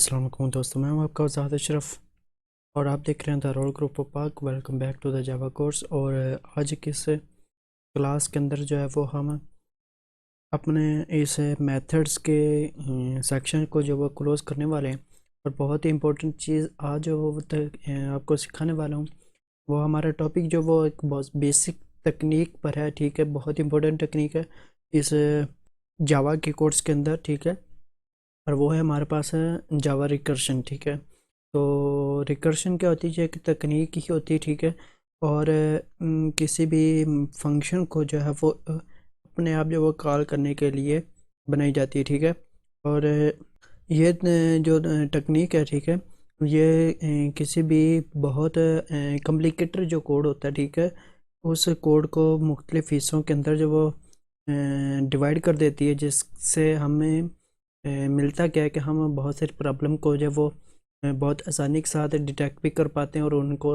अस्सलाम वालेकुम दोस्तों, मैं हूं आपका उस्ताद अशरफ और आप देख रहे हैं द रोल ग्रुप ऑफ पाक। Welcome back to the Java course. और आज की इस क्लास के अंदर जो है वो हम अपने इस मेथड्स के सेक्शन को जो वो क्लोज करने वाले हैं। और बहुत ही इम्पोर्टेंट चीज़ आज जो वो आपको सिखाने वाला हूँ वो हमारा टॉपिक जो वो एक बहुत बेसिक तकनीक पर है। ठीक है, बहुत इंपॉर्टेंट तकनीक है इस जावा के कोर्स के अंदर। ठीक है, और वो है हमारे पास है जावा रिकर्शन। ठीक है, तो रिकर्शन क्या होती है? एक तकनीक ही होती है। ठीक है, और किसी भी फंक्शन को जो है वो अपने आप जो वो कॉल करने के लिए बनाई जाती है। ठीक है, और ये जो टेक्निक है, ठीक है, ये किसी भी बहुत कॉम्प्लिकेटेड जो कोड होता है, ठीक है, उस कोड को मुख्तलिफ हिस्सों के अंदर जो वो डिवाइड कर देती है, जिससे हमें मिलता क्या है कि हम बहुत सारी प्रॉब्लम को जो वो बहुत आसानी के साथ डिटेक्ट भी कर पाते हैं और उनको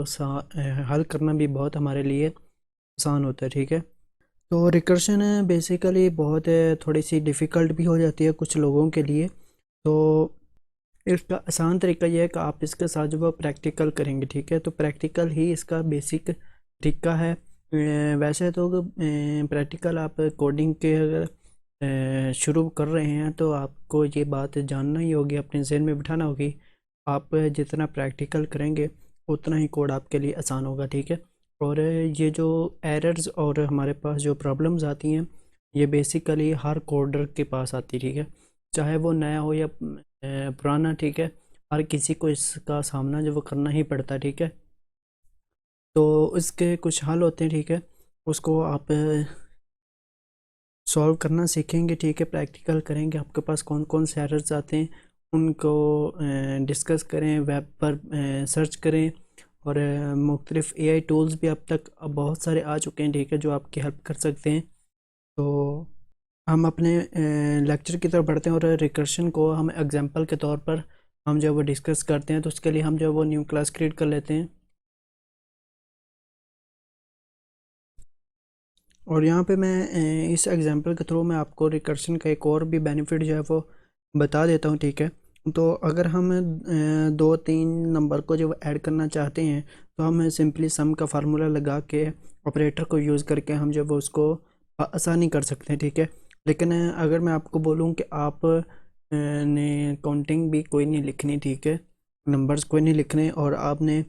हल करना भी बहुत हमारे लिए आसान होता है। ठीक है, तो रिकर्शन बेसिकली बहुत थोड़ी सी डिफ़िकल्ट भी हो जाती है कुछ लोगों के लिए। तो इसका आसान तरीका यह है कि आप इसके साथ जो वो प्रैक्टिकल करेंगे। ठीक है, तो प्रैक्टिकल ही इसका बेसिक तरीका है। वैसे तो प्रैक्टिकल आप कोडिंग के अगर शुरू कर रहे हैं तो आपको ये बात जानना ही होगी, अपने जहन में बिठाना होगी। आप जितना प्रैक्टिकल करेंगे उतना ही कोड आपके लिए आसान होगा। ठीक है, और ये जो एरर्स और हमारे पास जो प्रॉब्लम्स आती हैं ये बेसिकली हर कोडर के पास आती है। ठीक है, चाहे वो नया हो या पुराना। ठीक है, हर किसी को इसका सामना जो वो करना ही पड़ता है। ठीक है, तो इसके कुछ हल होते हैं। ठीक है, उसको आप सॉल्व करना सीखेंगे। ठीक है, प्रैक्टिकल करेंगे, आपके पास कौन कौन से एरर्स आते हैं उनको डिस्कस करें, वेब पर सर्च करें। और मुख्तलिफ एआई टूल्स भी अब बहुत सारे आ चुके हैं। ठीक है, जो आपकी हेल्प कर सकते हैं। तो हम अपने लेक्चर की तरफ बढ़ते हैं और रिकर्शन को हम एग्जांपल के तौर पर हम जो वो डिस्कस करते हैं। तो उसके लिए हम जो वो न्यू क्लास क्रिएट कर लेते हैं। और यहाँ पे मैं इस एग्जांपल के थ्रू मैं आपको रिकर्शन का एक और भी बेनिफिट जो है वो बता देता हूँ। ठीक है, तो अगर हम दो तीन नंबर को जो ऐड करना चाहते हैं तो हम सिंपली सम का फार्मूला लगा के ऑपरेटर को यूज़ करके हम जो वो उसको आसानी कर सकते हैं। ठीक है, लेकिन अगर मैं आपको बोलूँ कि आप ने काउंटिंग भी कोई नहीं लिखनी, ठीक है, नंबर्स कोई नहीं लिखने, और आपने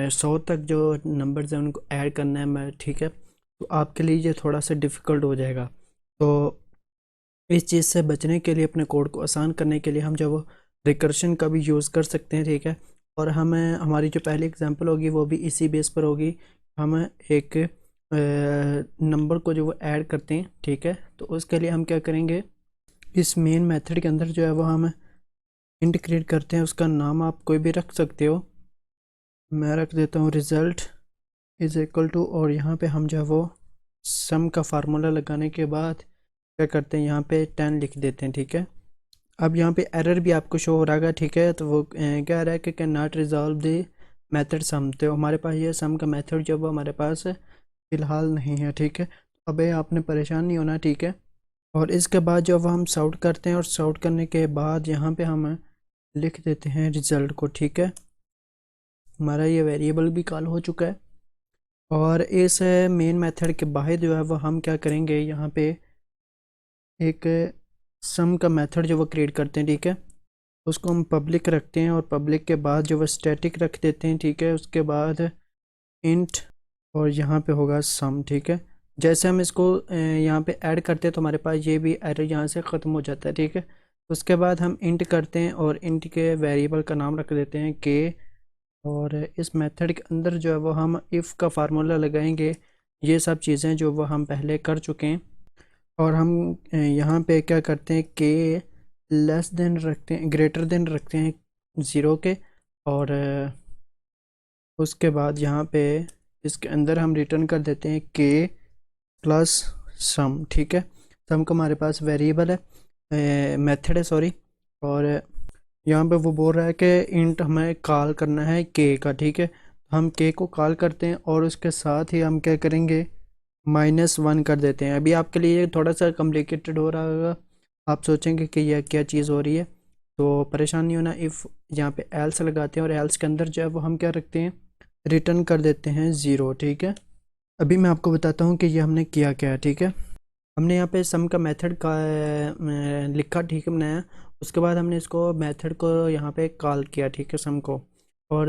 100 तक जो नंबर्स हैं उनको ऐड करना है, मैं ठीक है, तो आपके लिए ये थोड़ा सा डिफ़िकल्ट हो जाएगा। तो इस चीज़ से बचने के लिए, अपने कोड को आसान करने के लिए हम जो वो रिकर्शन का भी यूज़ कर सकते हैं। ठीक है, और हमें हमारी जो पहली एग्जांपल होगी वो भी इसी बेस पर होगी। हम एक नंबर को जो वो ऐड करते हैं। ठीक है, तो उसके लिए हम क्या करेंगे, इस मेन मेथड के अंदर जो है वो हम इंट क्रिएट करते हैं। उसका नाम आप कोई भी रख सकते हो, मैं रख देता हूँ रिज़ल्ट इज़ इक्वल टू, और यहाँ पे हम जो है वो सम का फार्मूला लगाने के बाद क्या करते हैं, यहाँ पे 10 लिख देते हैं। ठीक है, अब यहाँ पे एरर भी आपको शो हो रहा है। ठीक है, तो वो कह रहा है कि can not resolve the method sum. तो हमारे पास ये सम का मेथड जो वो हमारे पास फ़िलहाल नहीं है। ठीक है, अब ये आपने परेशान नहीं होना। ठीक है, और इसके बाद जब हम सॉर्ट करते हैं और सॉर्ट करने के बाद यहाँ पे हम लिख देते हैं रिज़ल्ट को। ठीक है, हमारा ये वेरिएबल भी कॉल हो चुका है। और इस मेन मेथड के बाहर जो है वो हम क्या करेंगे, यहाँ पे एक सम का मेथड जो वो क्रिएट करते हैं। ठीक है, उसको हम पब्लिक रखते हैं और पब्लिक के बाद जो वो स्टैटिक रख देते हैं। ठीक है, उसके बाद इंट, और यहाँ पे होगा सम। ठीक है, जैसे हम इसको यहाँ पे ऐड करते हैं तो हमारे पास ये भी एरर यहाँ से ख़त्म हो जाता है। ठीक है, उसके बाद हम इंट करते हैं और इंट के वेरिएबल का नाम रख देते हैं के, और इस मेथड के अंदर जो है वो हम इफ़ का फार्मूला लगाएंगे। ये सब चीज़ें जो वो हम पहले कर चुके हैं। और हम यहाँ पे क्या करते हैं, के लेस देन रखते हैं, ग्रेटर देन रखते हैं 0 के, और उसके बाद यहाँ पे इसके अंदर हम रिटर्न कर देते हैं के प्लस सम। ठीक है, सम का हमारे पास वेरिएबल है, मेथड है सॉरी, और यहाँ पे वो बोल रहा है कि इंट हमें कॉल करना है के का। ठीक है, हम के को कॉल करते हैं और उसके साथ ही हम क्या करेंगे, -1 कर देते हैं। अभी आपके लिए थोड़ा सा कॉम्प्लिकेटेड हो रहा होगा, आप सोचेंगे कि यह क्या चीज़ हो रही है। तो परेशान नहीं होना। इफ़ यहाँ पे एल्स लगाते हैं और एल्स के अंदर जो है वो हम क्या रखते हैं, रिटर्न कर देते हैं 0, ठीक है। अभी मैं आपको बताता हूँ कि ये हमने किया क्या है, ठीक है। हमने यहाँ पे सम का मेथड का लिखा, ठीक है, बनाया। उसके बाद हमने इसको मेथड को यहाँ पे कॉल किया, ठीक है, सम को। और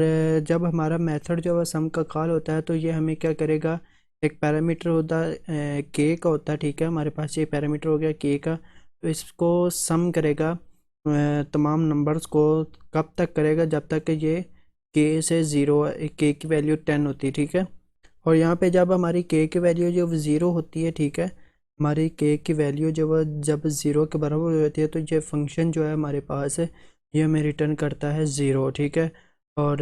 जब हमारा मेथड जो है सम का कॉल होता है तो ये हमें क्या करेगा, एक पैरामीटर होता है के का होता है, ठीक है। हमारे पास ये पैरामीटर हो गया के का, तो इसको सम करेगा तमाम नंबर्स को। कब तक करेगा, जब तक कि ये के से ज़ीरो, के की वैल्यू 10 होती है, ठीक है। और यहाँ पे जब हमारी के की वैल्यू जो 0 होती है, ठीक है, हमारी के की वैल्यू जब 0 के बराबर हो जाती है तो ये फंक्शन जो है हमारे पास है, ये हमें रिटर्न करता है 0, ठीक है। और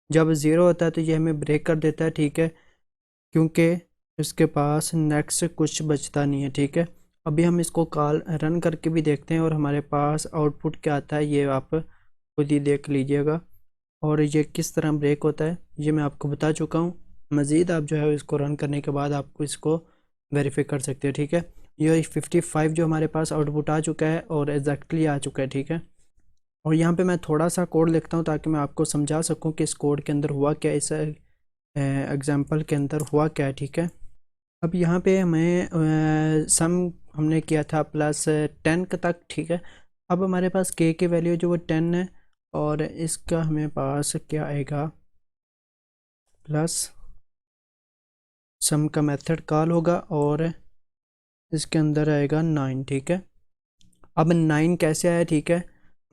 जब 0 होता है तो ये हमें ब्रेक कर देता है, ठीक है, क्योंकि इसके पास नेक्स्ट कुछ बचता नहीं है, ठीक है। अभी हम इसको कॉल रन करके भी देखते हैं और हमारे पास आउटपुट क्या आता है ये आप खुद ही देख लीजिएगा। और ये किस तरह ब्रेक होता है ये मैं आपको बता चुका हूँ। मज़ीद आप जो है इसको रन करने के बाद आपको इसको वेरीफाई कर सकते हैं, ठीक है। ये 55 जो हमारे पास आउटपुट आ चुका है और एग्जैक्टली आ चुका है, ठीक है। और यहाँ पे मैं थोड़ा सा कोड लिखता हूँ ताकि मैं आपको समझा सकूँ कि इस कोड के अंदर हुआ क्या, इस एग्जाम्पल के अंदर हुआ क्या है, ठीक है। अब यहाँ पे हमें सम हमने किया था +10 तक, ठीक है। अब हमारे पास के की वैल्यू जो वो 10 है और इसका हमें पास क्या आएगा, प्लस सम का मेथड कॉल होगा और इसके अंदर आएगा 9, ठीक है। अब 9 कैसे आया, ठीक है।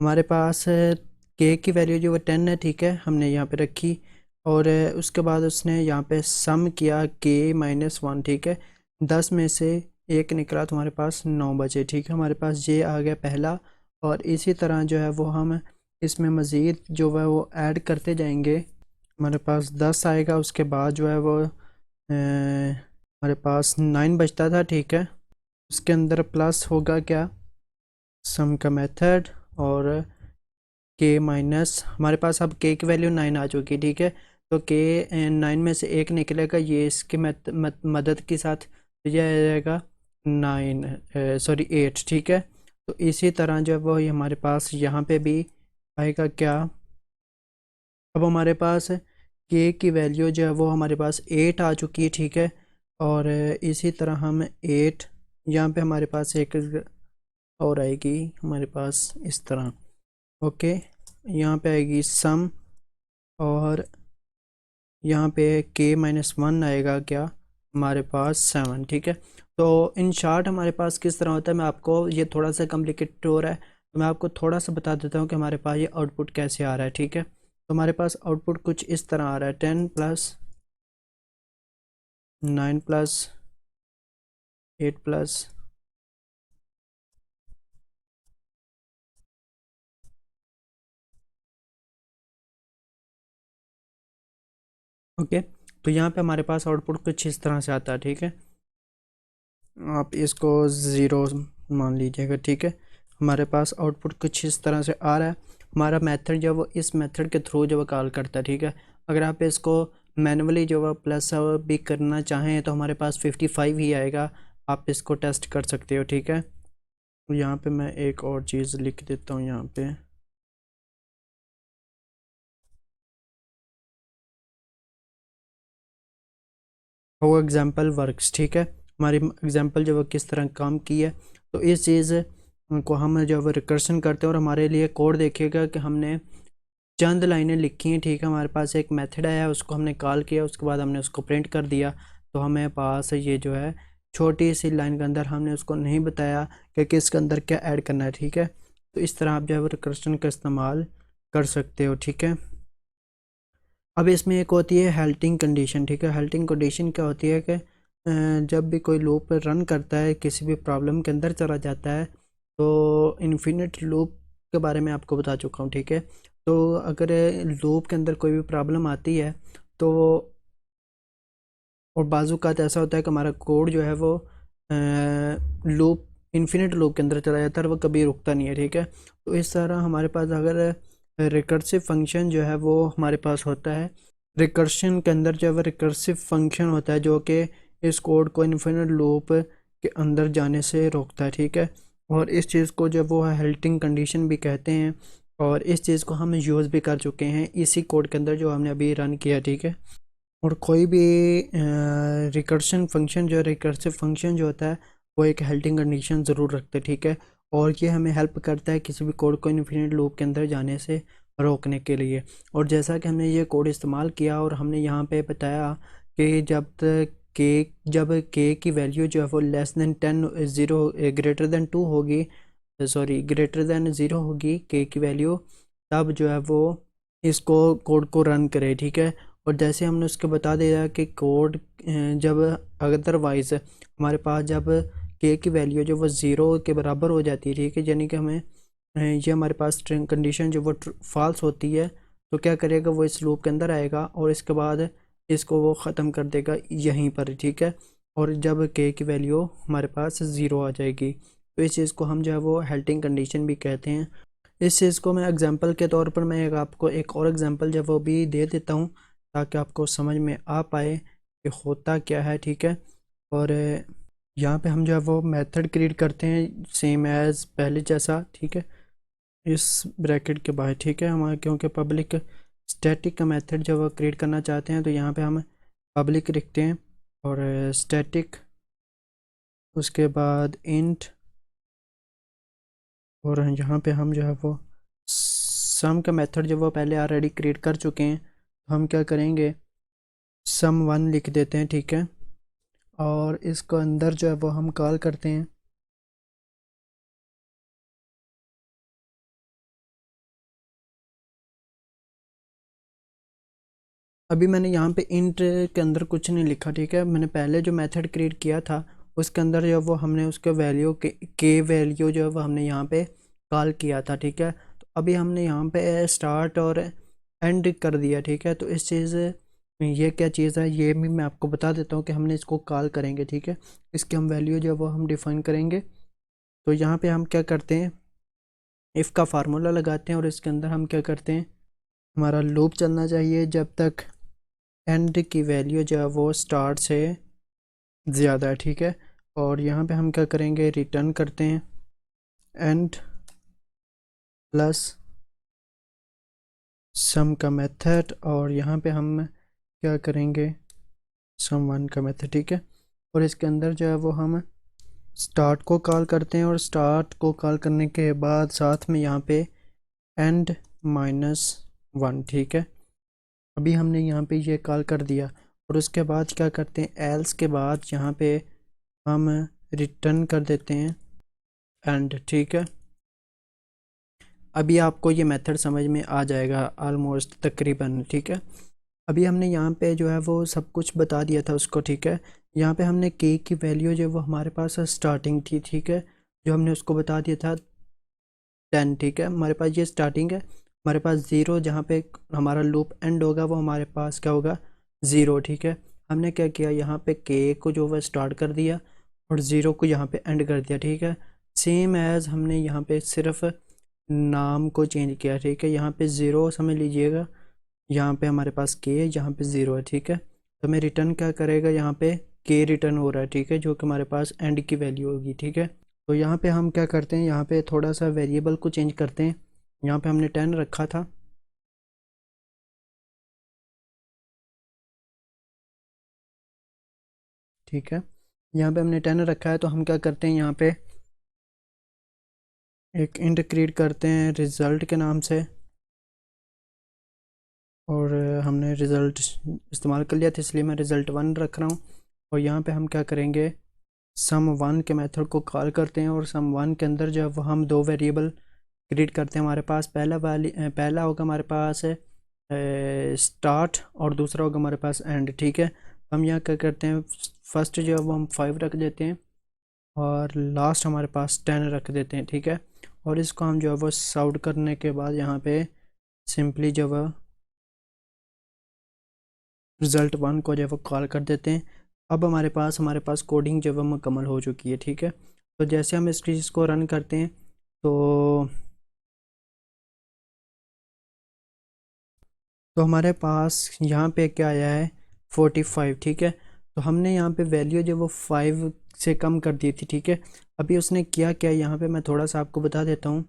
हमारे पास के की वैल्यू जो वो 10 है, ठीक है, हमने यहाँ पे रखी। और उसके बाद उसने यहाँ पे सम किया k-1, ठीक है। 10 में से 1 निकला तो हमारे पास 9 बचे, ठीक है। हमारे पास ये आ गया पहला। और इसी तरह जो है वो हम इसमें मज़ीद जो है वो ऐड करते जाएंगे। हमारे पास 10 आएगा, उसके बाद जो है वो हमारे पास 9 बचता था, ठीक है। उसके अंदर प्लस होगा क्या, सम का मेथड और के माइनस, हमारे पास अब के की वैल्यू 9 आ चुकी, ठीक है। तो के 9 में से 1 निकलेगा, ये इसके मदद के साथ तो यह आ जाएगा 8, ठीक है। तो इसी तरह जो है वो हमारे पास यहाँ पे भी आएगा क्या। अब हमारे पास के की वैल्यू जो है वो हमारे पास 8 आ चुकी है, ठीक है। और इसी तरह हम 8 यहाँ पे हमारे पास एक और आएगी हमारे पास इस तरह, ओके। यहाँ पे आएगी सम और यहाँ पे k-1 आएगा क्या, हमारे पास 7, ठीक है। तो इन शार्ट हमारे पास किस तरह होता है, मैं आपको, ये थोड़ा सा कम्प्लिकेटेड हो रहा है तो मैं आपको थोड़ा सा बता देता हूँ कि हमारे पास ये आउटपुट कैसे आ रहा है, ठीक है। तो हमारे पास आउटपुट कुछ इस तरह आ रहा है, 10 + 9 + 8 + ओके। तो यहाँ पे हमारे पास आउटपुट कुछ इस तरह से आता है, ठीक है। आप इसको 0 मान लीजिएगा, ठीक है। हमारे पास आउटपुट कुछ इस तरह से आ रहा है। हमारा मेथड जो है वो इस मेथड के थ्रू जो है कॉल करता है, ठीक है। अगर आप इसको मैनुअली जो है प्लस भी करना चाहें तो हमारे पास 55 ही आएगा, आप इसको टेस्ट कर सकते हो, ठीक है। यहाँ पे मैं एक और चीज़ लिख देता हूँ यहाँ पे, वो एग्जाम्पल वर्क्स, ठीक है। हमारी एग्जाम्पल जो है किस तरह काम की है, तो इस चीज़ को हम जो है रिकर्शन करते हैं और हमारे लिए कोड देखिएगा कि हमने चंद लाइनें लिखी हैं, ठीक है। हमारे पास एक मेथड आया, उसको हमने कॉल किया, उसके बाद हमने उसको प्रिंट कर दिया। तो हमें पास ये जो है छोटी सी लाइन के अंदर हमने उसको नहीं बताया कि किसके अंदर क्या ऐड करना है, ठीक है। तो इस तरह आप जो है रिकर्शन का इस्तेमाल कर सकते हो, ठीक है। अब इसमें एक होती है हेल्टिंग कंडीशन, ठीक है। हेल्टिंग कंडीशन क्या होती है कि जब भी कोई लूप रन करता है, किसी भी प्रॉब्लम के अंदर चला जाता है, तो इन्फिनिट लूप के बारे में आपको बता चुका हूँ, ठीक है। तो अगर लूप के अंदर कोई भी प्रॉब्लम आती है तो, और बाजू का ऐसा होता है कि हमारा कोड जो है वो लूप, इन्फिनिट लूप के अंदर चला जाता है और वो कभी रुकता नहीं है, ठीक है। तो इस तरह हमारे पास अगर रिकर्सिव फंक्शन जो है वो हमारे पास होता है, रिकर्शन के अंदर जो है वो रिकर्सिव फंक्शन होता है जो कि इस कोड को इन्फिनिट लूप के अंदर जाने से रोकता है, ठीक है। और इस चीज़ को जो वो है हेल्टिंग कंडीशन भी कहते हैं, और इस चीज़ को हम यूज़ भी कर चुके हैं इसी कोड के अंदर जो हमने अभी रन किया, ठीक है। और कोई भी रिकर्शन फंक्शन जो रिकर्सिव फंक्शन जो होता है वो एक हेल्टिंग कंडीशन ज़रूर रखते हैं, ठीक है। और ये हमें हेल्प करता है किसी भी कोड को इन्फिनिट लूप के अंदर जाने से रोकने के लिए। और जैसा कि हमने ये कोड इस्तेमाल किया और हमने यहाँ पे बताया कि जब के की वैल्यू जो है वो less than 10 zero greater than 2 होगी, सॉरी ग्रेटर देन ज़ीरो होगी के की वैल्यू, तब जो है वो इसको कोड को रन करे, ठीक है। और जैसे हमने उसको बता दिया कि कोड जब अदरवाइज हमारे पास जब के की वैल्यू जो वो ज़ीरो के बराबर हो जाती है, ठीक है, यानी कि हमें ये हमारे पास स्ट्रिंग कंडीशन जो वो फॉल्स होती है, तो क्या करेगा वो इस लूप के अंदर आएगा और इसके बाद इसको वो ख़त्म कर देगा यहीं पर, ठीक है। और जब के की वैल्यू हमारे पास ज़ीरो आ जाएगी, तो इस चीज़ को हम जो है वो हेल्टिंग कंडीशन भी कहते हैं। इस चीज़ को मैं एग्जांपल के तौर पर मैं आपको एक और एग्जांपल जो वो भी दे देता हूँ ताकि आपको समझ में आ पाए कि होता क्या है, ठीक है। और यहाँ पे हम जो है वो मेथड क्रिएट करते हैं सेम एज़ पहले जैसा, ठीक है, इस ब्रैकेट के बाहर, ठीक है। हमारे क्योंकि पब्लिक स्टैटिक का मेथड जब वो क्रिएट करना चाहते हैं तो यहाँ पे हम पब्लिक लिखते हैं और स्टैटिक, उसके बाद इंट, और यहाँ पे हम जो है वो सम का मेथड जो वो पहले ऑलरेडी क्रिएट कर चुके हैं, तो हम क्या करेंगे सम वन लिख देते हैं, ठीक है। और इसको अंदर जो है वो हम कॉल करते हैं अभी मैंने यहाँ पे इंट के अंदर कुछ नहीं लिखा, ठीक है। मैंने पहले जो मेथड क्रिएट किया था उसके अंदर जो है वो हमने उसके वैल्यू के वैल्यू जो है वो हमने यहाँ पे कॉल किया था, ठीक है। तो अभी हमने यहाँ पे स्टार्ट और एंड कर दिया, ठीक है। तो इस चीज़ ये क्या चीज़ है ये भी मैं आपको बता देता हूँ कि हमने इसको कॉल करेंगे, ठीक है। इसकी हम वैल्यू जो है वो हम डिफाइन करेंगे। तो यहाँ पे हम क्या करते हैं इफ़ का फार्मूला लगाते हैं और इसके अंदर हम क्या करते हैं हमारा लूप चलना चाहिए जब तक एंड की वैल्यू जो है वो स्टार्ट से ज़्यादा है, ठीक है। और यहाँ पे हम क्या करेंगे रिटर्न करते हैं एंड प्लस सम का मेथड, और यहाँ पे हम क्या करेंगे सम वन का मेथड, ठीक है। और इसके अंदर जो है वो हम स्टार्ट को कॉल करते हैं और स्टार्ट को कॉल करने के बाद साथ में यहाँ पे एंड माइनस वन, ठीक है। अभी हमने यहाँ पे ये कॉल कर दिया और उसके बाद क्या करते हैं एल्स के बाद यहाँ पे हम रिटर्न कर देते हैं एंड, ठीक है। अभी आपको ये मेथड समझ में आ जाएगा ऑलमोस्ट तकरीबन, ठीक है। अभी हमने यहाँ पे जो है वो सब कुछ बता दिया था उसको, ठीक है। यहाँ पे हमने के की वैल्यू जो वो हमारे पास स्टार्टिंग थी, ठीक है, जो हमने उसको बता दिया था 10, ठीक है। हमारे पास ये स्टार्टिंग है, हमारे पास ज़ीरो जहाँ पे हमारा लूप एंड होगा वो हमारे पास क्या होगा ज़ीरो, ठीक है। हमने क्या किया यहाँ पे के को जो वह स्टार्ट कर दिया और ज़ीरो को यहाँ पे एंड कर दिया, ठीक है। सेम एज़ हमने यहाँ पे सिर्फ नाम को चेंज किया, ठीक है। यहाँ पे ज़ीरो समझ लीजिएगा, यहाँ पे हमारे पास के है, यहाँ पे ज़ीरो है, ठीक है। तो हमें रिटर्न क्या करेगा यहाँ पे के रिटर्न हो रहा है, ठीक है, जो कि हमारे पास एंड की वैल्यू होगी, ठीक है। तो यहाँ पे हम क्या करते हैं यहाँ पे थोड़ा सा वेरिएबल को चेंज करते हैं। यहाँ पे हमने 10 रखा था, ठीक है। यहाँ पे हमने 10 रखा है, तो हम क्या करते हैं यहाँ पे एक इंट क्रिएट करते हैं रिज़ल्ट के नाम से, और हमने रिज़ल्ट इस्तेमाल कर लिया था इसलिए मैं रिज़ल्ट वन रख रहा हूँ। और यहाँ पे हम क्या करेंगे सम वन के मेथड को कॉल करते हैं और सम वन के अंदर जो है वो हम दो वेरिएबल क्रिएट करते हैं। हमारे पास पहला होगा हमारे पास स्टार्ट और दूसरा होगा हमारे पास एंड, ठीक है। हम यहाँ क्या करते हैं फर्स्ट जो है वो हम 5 रख देते हैं और लास्ट हमारे पास 10 रख देते हैं, ठीक है। और इसको हम जो है वो साउट करने के बाद यहाँ पे सिंपली जो है रिज़ल्ट वन को जो है वो कॉल कर देते हैं। अब हमारे पास कोडिंग जो है मुकम्मल हो चुकी है, ठीक है। तो जैसे हम इस चीज़ को रन करते हैं तो हमारे पास यहाँ पे क्या आया है 45, ठीक है। तो हमने यहाँ पे वैल्यू जो वो 5 से कम कर दी थी, ठीक है। अभी उसने किया क्या, यहाँ पे मैं थोड़ा सा आपको बता देता हूँ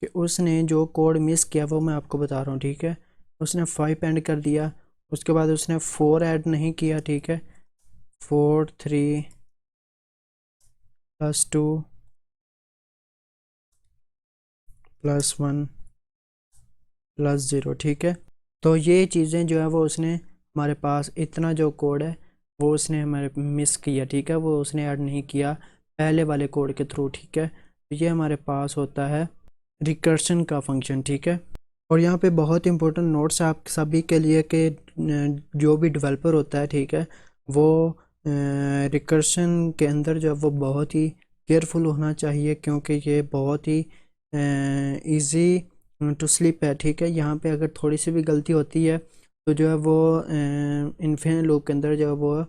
कि उसने जो कोड मिस किया वो मैं आपको बता रहा हूँ, ठीक है। उसने 5 ऐड कर दिया, उसके बाद उसने 4 ऐड नहीं किया, ठीक है। 4 3 +2 +1 +0, ठीक है। तो ये चीज़ें जो है वो उसने हमारे पास इतना जो कोड है वो उसने हमारे मिस किया, ठीक है। वो उसने ऐड नहीं किया पहले वाले कोड के थ्रू, ठीक है। तो ये हमारे पास होता है रिकर्शन का फंक्शन, ठीक है। और यहाँ पे बहुत इंपॉर्टेंट नोट्स है आप सभी के लिए कि जो भी डेवलपर होता है, ठीक है, वो रिकर्शन के अंदर जो है वो बहुत ही केयरफुल होना चाहिए, क्योंकि ये बहुत ही इजी टू स्लिप है, ठीक है। यहाँ पे अगर थोड़ी सी भी गलती होती है तो जो है वो इन्फिनिट लूप के अंदर जो है वो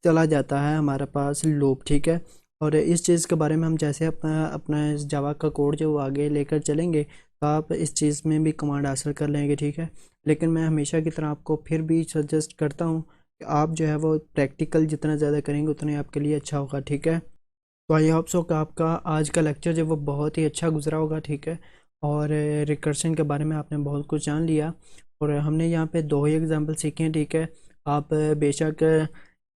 चला जाता है हमारे पास लूप, ठीक है। और इस चीज़ के बारे में हम जैसे अपना अपना इस जावा का कोड जो वो आगे लेकर चलेंगे तो आप इस चीज़ में भी कमांड हासिल कर लेंगे, ठीक है। लेकिन मैं हमेशा की तरह आपको फिर भी सजेस्ट करता हूँ कि आप जो है वो प्रैक्टिकल जितना ज़्यादा करेंगे उतना ही आपके लिए अच्छा होगा, ठीक है। तो आई होप सो कि आपका आज का लेक्चर जो वो बहुत ही अच्छा गुजरा होगा, ठीक है। और रिकर्शन के बारे में आपने बहुत कुछ जान लिया, और हमने यहाँ पे 2 ही एग्जांपल सीखे हैं, ठीक है। आप बेशक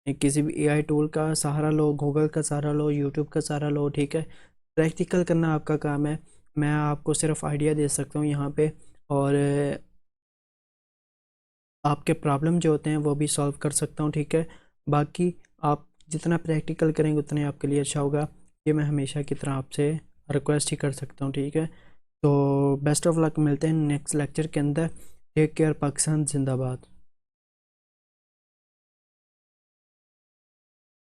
किसी भी एआई टूल का सहारा लो, गूगल का सहारा लो, यूट्यूब का सहारा लो, ठीक है। प्रैक्टिकल करना आपका काम है, मैं आपको सिर्फ आइडिया दे सकता हूँ यहाँ पे, और आपके प्रॉब्लम जो होते हैं वो भी सॉल्व कर सकता हूँ, ठीक है। बाकी आप जितना प्रैक्टिकल करेंगे उतने आपके लिए अच्छा होगा, ये मैं हमेशा की तरह आपसे रिक्वेस्ट ही कर सकता हूँ, ठीक है। तो बेस्ट ऑफ लक, मिलते हैं नेक्स्ट लेक्चर के अंदर। टेक केयर, पाकिस्तान जिंदाबाद।